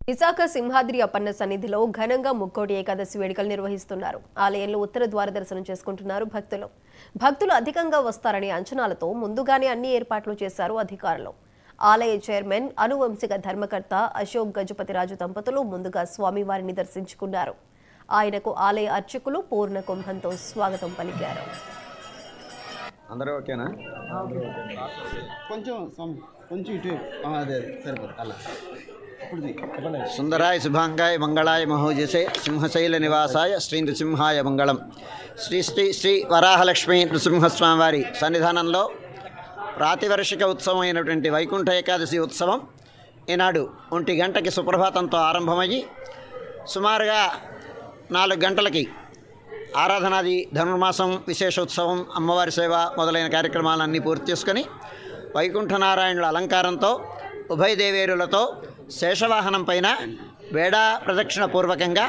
విశాఖ సింహాద్రి అప్పన్న సన్నిధిలో ఘనంగా ముక్కోటి ఏకాదశి వేడుకలు నిర్వహిస్తున్నారు. ఆలయంలో ఉత్తర ద్వార దర్శనం చేసుకుంటున్నారు భక్తులు అధికంగా వస్తారనే అంచనాలతో ముందుగానే అన్ని ఏర్పాట్లు చేశారు అధికారులు. ఆలయ చైర్మన్ అనువంశిక ధర్మకర్త అశోక్ గజపతిరాజు దంపతులు ముందుగా స్వామివారిని దర్శించుకున్నారు. ఆయనకు ఆలయ అర్చకులు పూర్ణ కుంభంతో స్వాగతం పలికారు. అందరూ ఓకేనా? కొంచెం ఇటు అదే సరిపోతుంది. అలా సుందరాయ శుభాంగాయ మంగళాయ మహోజసే సింహశైల నివాసాయ శ్రీ నృసింహాయ మంగళం. శ్రీ శ్రీ శ్రీ వరాహలక్ష్మీ నృసింహస్వామి వారి సన్నిధానంలో ప్రాతివర్షిక ఉత్సవం అయినటువంటి వైకుంఠ ఏకాదశి ఉత్సవం ఈనాడు 1 గంటకి సుప్రభాతంతో ఆరంభమయ్యి సుమారుగా 4 గంటలకి ఆరాధనాది ధనుర్మాసం విశేషోత్సవం అమ్మవారి సేవ మొదలైన కార్యక్రమాలన్నీ పూర్తి చేసుకొని వైకుంఠనారాయణుల అలంకారంతో ఉభయ దేవేరులతో శేషవాహనం పైన వేడా ప్రదక్షిణ పూర్వకంగా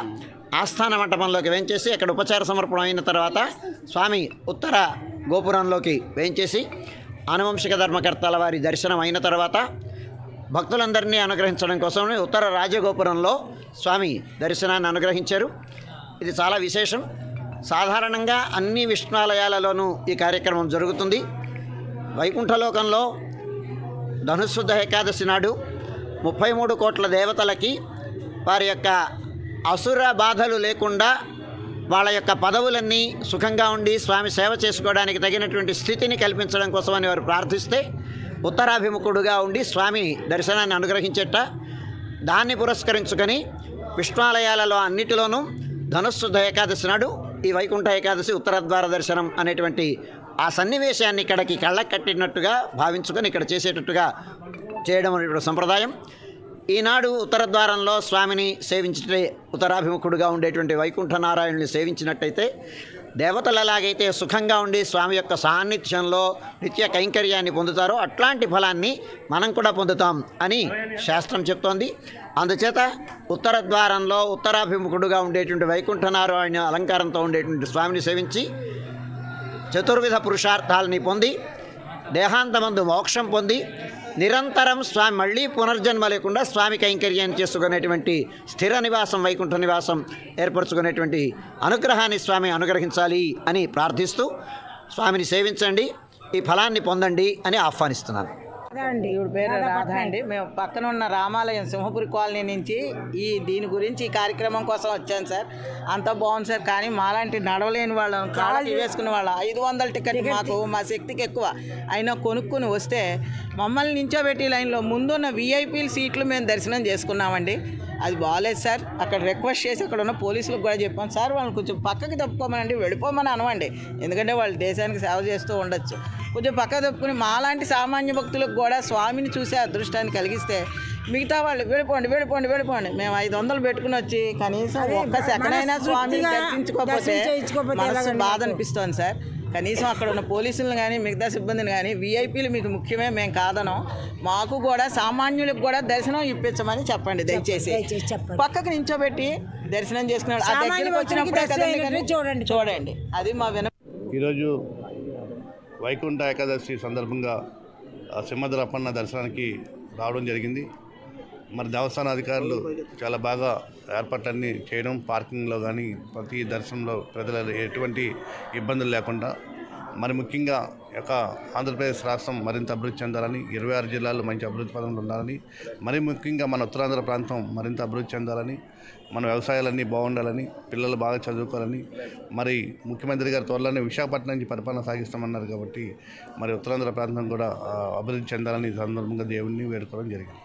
ఆస్థాన మంటపంలోకి వేంచేసి అక్కడ ఉపచార సమర్పణ అయిన తర్వాత స్వామి ఉత్తర గోపురంలోకి వేంచేసి ఆనువంశిక ధర్మకర్తల వారి దర్శనం అయిన తర్వాత భక్తులందరినీ అనుగ్రహించడం కోసం ఉత్తర రాజగోపురంలో స్వామి దర్శనాన్ని అనుగ్రహించారు. ఇది చాలా విశేషం. సాధారణంగా అన్ని విష్ణాలయాలలోనూ ఈ కార్యక్రమం జరుగుతుంది. వైకుంఠలోకంలో ధనుశుద్ధ ఏకాదశి నాడు 33 కోట్ల దేవతలకి వారి యొక్క అసుర బాధలు లేకుండా వాళ్ళ యొక్క పదవులన్నీ సుఖంగా ఉండి స్వామి సేవ చేసుకోవడానికి తగినటువంటి స్థితిని కల్పించడం కోసమని వారు ప్రార్థిస్తే ఉత్తరాభిముఖుడుగా ఉండి స్వామి దర్శనాన్ని అనుగ్రహించేట. దాన్ని పురస్కరించుకొని విష్ణాలయాలలో అన్నిటిలోనూ ధనుశుద్ధ ఏకాదశి నాడు ఈ వైకుంఠ ఏకాదశి ఉత్తరద్వార దర్శనం అనేటువంటి ఆ సన్నివేశాన్ని ఇక్కడికి కళ్ళకు కట్టినట్టుగా భావించుకొని ఇక్కడ చేసేటట్టుగా చేయడం అనేటువంటి సంప్రదాయం. ఈనాడు ఉత్తరద్వారంలో స్వామిని సేవించే ఉత్తరాభిముఖుడుగా ఉండేటువంటి వైకుంఠ నారాయణుని సేవించినట్టయితే దేవతలు ఎలాగైతే సుఖంగా ఉండి స్వామి యొక్క సాన్నిధ్యంలో నిత్య కైంకర్యాన్ని పొందుతారో అట్లాంటి ఫలాన్ని మనం కూడా పొందుతాం అని శాస్త్రం చెప్తోంది. అందుచేత ఉత్తరద్వారంలో ఉత్తరాభిముఖుడుగా ఉండేటువంటి వైకుంఠ నారాయణ అలంకారంతో ఉండేటువంటి స్వామిని సేవించి చతుర్విధ పురుషార్థాలని పొంది దేహాంతమందు మోక్షం పొంది నిరంతరం స్వామి మళ్ళీ పునర్జన్మ లేకుండా స్వామి కైంకర్యాన్ని చేసుకునేటువంటి స్థిర నివాసం వైకుంఠ నివాసం ఏర్పరచుకునేటువంటి అనుగ్రహాన్ని స్వామి అనుగ్రహించాలి అని ప్రార్థిస్తూ స్వామిని సేవించండి, ఈ ఫలాన్ని పొందండి అని ఆహ్వానిస్తున్నాను. ఈవిడ పేరు రాధ అండి. మేము పక్కన ఉన్న రామాలయం సింహపురి కాలనీ నుంచి దీని గురించి ఈ కార్యక్రమం కోసం వచ్చాను సార్. అంతా బాగుంది సార్. కానీ మాలాంటి నడవలేని వాళ్ళం కాళ్ళకి వేసుకునే వాళ్ళం 500 టికెట్ మాకు మా శక్తికి ఎక్కువ అయినా కొనుక్కుని వస్తే మమ్మల్ని నించోబెట్టి లైన్లో ముందున్న విఐపీల సీట్లు మేము దర్శనం చేసుకున్నామండి. అది బాగాలేదు సార్. అక్కడ రిక్వెస్ట్ చేసి అక్కడ ఉన్న పోలీసులకు కూడా చెప్పాం సార్, వాళ్ళని కొంచెం పక్కకి తప్పుకోమనండి, వెళ్ళిపోమని అనవండి. ఎందుకంటే వాళ్ళు దేశానికి సేవ చేస్తూ ఉండొచ్చు. కొంచెం పక్కకు తప్పుకుని మాలాంటి సామాన్య భక్తులకు కూడా స్వామిని చూసే అదృష్టాన్ని కలిగిస్తే మిగతా వాళ్ళు వెళ్ళిపోండి మేము 500 పెట్టుకుని వచ్చి కనీసం ఒక్క సెకండ్ అయినా స్వామిని దర్శించుకోకపోతే మనసు బాధ అనిపిస్తోంది సార్. కనీసం అక్కడ ఉన్న పోలీసులను కానీ మిగతా సిబ్బందిని కానీ విఐపీలు మీకు ముఖ్యమే, మేము కాదనం. మాకు కూడా సామాన్యులకు కూడా దర్శనం ఇప్పించమని చెప్పండి దయచేసి. పక్కకు నించోబెట్టి దర్శనం చేసుకున్నాడు ఆ దగ్గరికి వచ్చినప్పుడు చూడండి. అది మా ఈరోజు వైకుంఠ ఏకాదశి సందర్భంగా సింహాద్రి అప్పన్న దర్శనానికి రావడం జరిగింది. మరి దేవస్థాన అధికారులు చాలా బాగా ఏర్పాట్లన్నీ చేయడం, పార్కింగ్లో కానీ ప్రతి దర్శనంలో ప్రజలు ఎటువంటి ఇబ్బందులు లేకుండా, మరి ముఖ్యంగా యొక్క ఆంధ్రప్రదేశ్ రాష్ట్రం మరింత అభివృద్ధి చెందాలని, 26 జిల్లాలు మంచి అభివృద్ధి పదంలో ఉండాలని, మరి ముఖ్యంగా మన ఉత్తరాంధ్ర ప్రాంతం మరింత అభివృద్ధి చెందాలని, మన వ్యవసాయాలన్నీ బాగుండాలని, పిల్లలు బాగా చదువుకోవాలని, మరి ముఖ్యమంత్రి గారు త్వరలోనే విశాఖపట్నం నుంచి పరిపాలన సాగిస్తామన్నారు. కాబట్టి మరి ఉత్తరాంధ్ర ప్రాంతం కూడా అభివృద్ధి చెందాలని సందర్భంగా దేవుణ్ణి వేడుకోవడం జరిగింది.